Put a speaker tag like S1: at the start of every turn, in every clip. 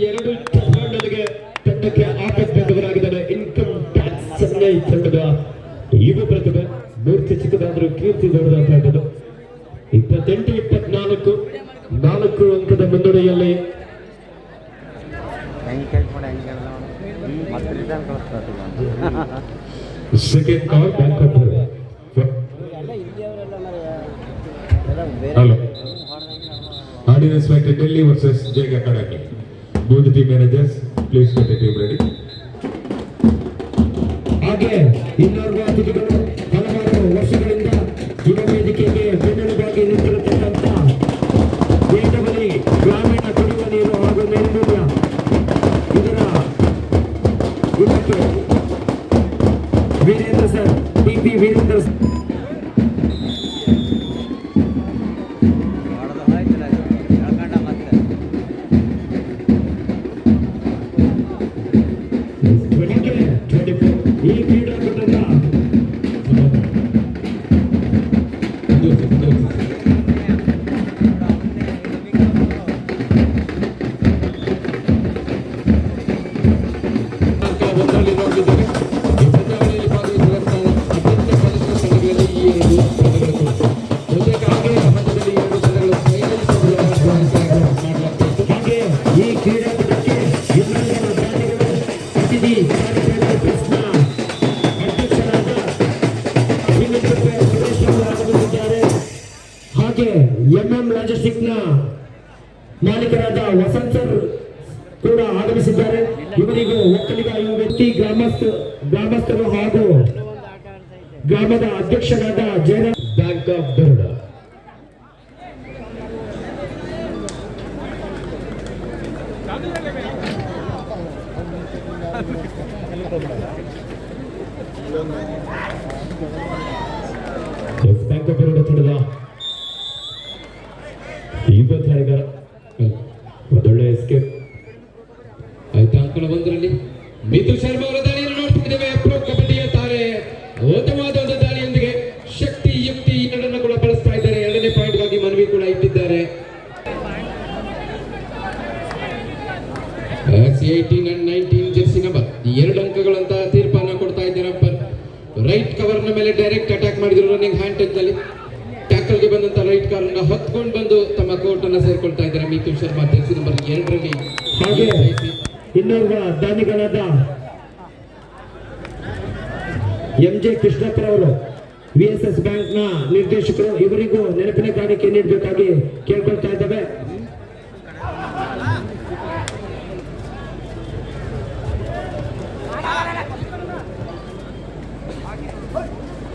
S1: ಎರಡು ಟಚ್ಪಾಯಿಂಟ್ಗೆ ತಂಡಕ್ಕೆ ಆಕಸ್ಮಿಕವಾಗಿದ್ದಾರೆ. Income tax Chennai ತಂಡದ ಯುವ ಪ್ರತಿಭೆ ಮೂರ್ತಿ ಚಿಕ್ಕದಾದರೂ ಕೀರ್ತಿ ದೊಡ್ಡದಾಗುತ್ತದೆ. 28-24 4 ಅಂಕದ ಮುನ್ನಡೆಯಲ್ಲಿ ಸೆಕೆಂಡ್ ಕಾಲ್ ಬ್ಯಾಂಕ್ ಆಫ್ ಹಲೋ ಆರ್ಡಿನೆನ್ಸ್ ಫ್ಯಾಕ್ಟರಿ ಡೆಲ್ಲಿ ವರ್ಸಸ್ ಜೇಗ academy. both the team managers please get the team ready. ಹಾಗೆ ಇನ್ನೋರ್ವ ಅತಿಥಿಗಳು ಹಲವಾರು ವರ್ಷಗಳಿಂದ ಯುವ ವೇದಿಕೆಗೆ ಬೆನ್ನೆಲುಬಾಗಿ ನಿಂತಿರತಕ್ಕಂಥ ವೇದವಲಿ ಗ್ರಾಮೀಣ ಕುಡಿಯುವ ನೀರು ಹಾಗೂ ನೈರ್ಮಲ್ಯ ಇದರ ಇಲಾಖೆ Veerendra sir TP Veerendra sir ಈ ಕ್ರೀಡಾಕೂಟದ ಒಂದರಲ್ಲಿ ನೋಡಿದ್ದೇವೆ. ಈ ಪಂದ್ಯಾವಳಿಯಲ್ಲಿ ಭಾಗವಹಿಸಿದಂತಹ ಅತ್ಯಂತ ಬಲಿಷ್ಠ ತಂಡಗಳಲ್ಲಿ ಈ ಎರಡು ತಂಡಗಳು ಬಹುತೇಕ ಹಾಗೆ ಹಂತದಲ್ಲಿ ಎರಡು ತಂಡಗಳು ಮಾಡಲಾಗ್ತಿತ್ತು. ಹಾಗೆ ಈ ಕ್ರೀಡಾಕೂಟಕ್ಕೆ ಅತಿಥಿ ಹಾಗೆ ಎಂಎಂ ಲಾಜಿಸ್ಟಿಕ್ ನ ಮಾಲೀಕರಾದ ವಸಂತ್ ಸರ್ ಕೂಡ ಆಗಮಿಸಿದ್ದಾರೆ. ಇವರಿಗೂ ಒಕ್ಕಲಿಗ ಯುವ ವ್ಯಕ್ತಿ ಗ್ರಾಮಸ್ಥರು ಹಾಗೂ ಗ್ರಾಮದ ಅಧ್ಯಕ್ಷರಾದ Jayaram bank of Baroda. Bank of Baroda ತಂಡದ ಯುವ ಧಾರಿಗಾರ ಒಳ್ಳೆ ಎಸ್ಕೇಪ್ ಆಯ್ತಾ. ಅಂಕಣ ಒಂದರಲ್ಲಿ ಮಿಥುನ್ ಶರ್ಮಾ ಅವರ ದಾಳಿಯನ್ನು ನೋಡ್ತಾ ಇದ್ದೇವೆ. ಪ್ರೊ ಕಬಡ್ಡಿಯ ತಾರೆ ಉತ್ತಮವಾದ ಒಂದು ದಾಳಿಯೊಂದಿಗೆ ಶಕ್ತಿ ಯುಕ್ತಿ ಎರಡನ್ನು ಕೂಡ ಬಳಸ್ತಾ ಇದ್ದಾರೆ. ಎರಡನೇ ಪಾಯಿಂಟ್ಗಾಗಿ ಮನವಿ ಕೂಡ ಇಟ್ಟಿದ್ದಾರೆ. 18 and 19 ಜೆರ್ಸಿ ನಂಬರ್ ಎರಡು ಅಂಕಗಳಂತ ತೀರ್ಪನ್ನು ಕೊಡ್ತಾ ಇದ್ದಾರೆ. ರೈಟ್ ಕವರ್ ನ ಮೇಲೆ ಡೈರೆಕ್ಟ್ ಅಟ್ಯಾಕ್ ಮಾಡಿದ್ರು. ರನ್ನಿಂಗ್ ಹ್ಯಾಂಡ್ ಟಚ್ ನಲ್ಲಿ ಟ್ಯಾಕಲ್ ಗೆ ಬಂದಂತ ರೈಟ್ ಕಾರ್ನ ಹೊತ್ಕೊಂಡು ಬಂದು ತಮ್ಮ ಕೋರ್ಟ್ ಅನ್ನು ಸೇರ್ಕೊಳ್ತಾ ಇದ್ದಾರೆ ಮಿಥುನ್ ಶರ್ಮಾ ಜೆರ್ಸಿ ನಂಬರ್ 2ರಲ್ಲಿ. ಹಾಗೆ ಇನ್ನೋರ್ವ ದಾನಿಗಳಾದ ಎಂಜೆ ಕೃಷ್ಣಪ್ಪರವರು ವಿಎಸ್ಎಸ್ ಬ್ಯಾಂಕ್ ನ ನಿರ್ದೇಶಕರು. ಇವರಿಗೂ ನೆನಪಿನ ಕಾಣಿಕೆ ನೀಡಬೇಕಾಗಿ ಕೇಳ್ಕೊಳ್ತಾ ಇದ್ದೇವೆ.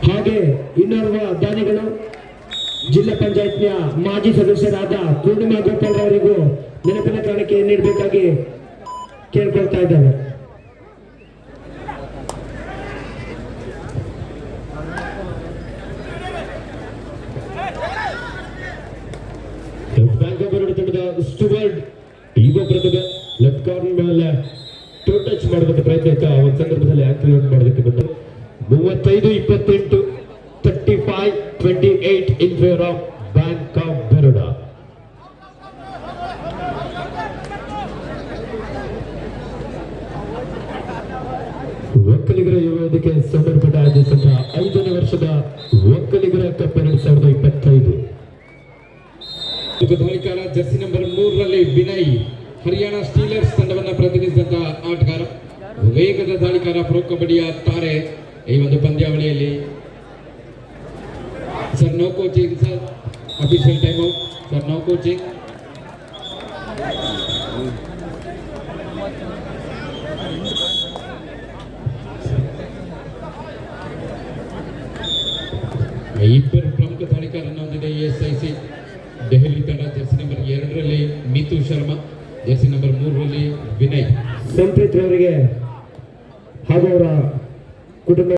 S1: ಹಾಗೆ ಇನ್ನೋರ್ವ ದಾನಿಗಳು ಜಿಲ್ಲಾ ಪಂಚಾಯತ್ನ ಮಾಜಿ ಸದಸ್ಯರಾದ ಪೂರ್ಣಿಮಾ ಗೋಪಾಲ್ ಅವರಿಗೂ ನೆನಪಿನ ಕಾಣಿಕೆ ನೀಡಬೇಕಾಗಿ ಕೇಳ್ಕೊಳ್ತಾ ಇದ್ದಾರೆ. ಬ್ಯಾಂಕ್ ಆಫ್ ಬರೋಡಾ ತಂಡದ ಸ್ಟುವರ್ಡ್ ಯುವ ಪ್ರತಿಭೆ ಲೆಫ್ಟ್ ಕಾರ್ನರ್ ಮೇಲೆ ಟೋ ಟಚ್ ಮಾಡೋದಕ್ಕೆ ಪ್ರಯತ್ನ ಇತ್ತು. ಆ ಒಂದು ಸಂದರ್ಭದಲ್ಲಿ ಆಕ್ಟಿವೇಟ್ ಮಾಡೋದಕ್ಕೆ ಬಂದ 35-28 35-28 in favor of Bank of Baroda. ಒಕ್ಕಲಿಗರ ಯುವ ವೇದಿಕೆ ಸಮರ್ಪಣೆ ಆಯೋಜಿಸಿದ 5ನೇ ವರ್ಷದ ಒಕ್ಕಲಿಗರ ಕಪ್ 2025. ದಾಳಿಕಾರ ಜರ್ಸಿ ನಂಬರ್ 3ರಲ್ಲಿ ವಿನಯ್ ಹರಿಯಾಣ ಸ್ಟೀಲರ್ಸ್ ತಂಡವನ್ನು ಪ್ರತಿನಿಧಿಸಿದಂತಹ ಆಟಗಾರ. ವೇಗದ ದಾಳಿಕಾರ ಪ್ರೊ ಕಬಡ್ಡಿಯ ತಾರೆ ಈ ಒಂದು ಪಂದ್ಯಾವಳಿಯಲ್ಲಿ. Sir no coaching sir, official time out sir, no coaching. ಇಬ್ಬರು ಪ್ರಮುಖ ದಾಳಿಕಾರನ್ನು ಹೊಂದಿದೆ ಎಸ್ಐಸಿ ದೆಹಲಿ ತಂಡ. ಜರ್ಸಿ ನಂಬರ್ 2ರಲ್ಲಿ ಮಿಥುನ್ ಶರ್ಮಾ, ಜರ್ಸಿ ನಂಬರ್ 3ರಲ್ಲಿ ವಿನಯ್. ಸಂಪ್ರೀತ್ ಅವರಿಗೆ ಹಾಗೂ ಅವರ ಕುಟುಂಬ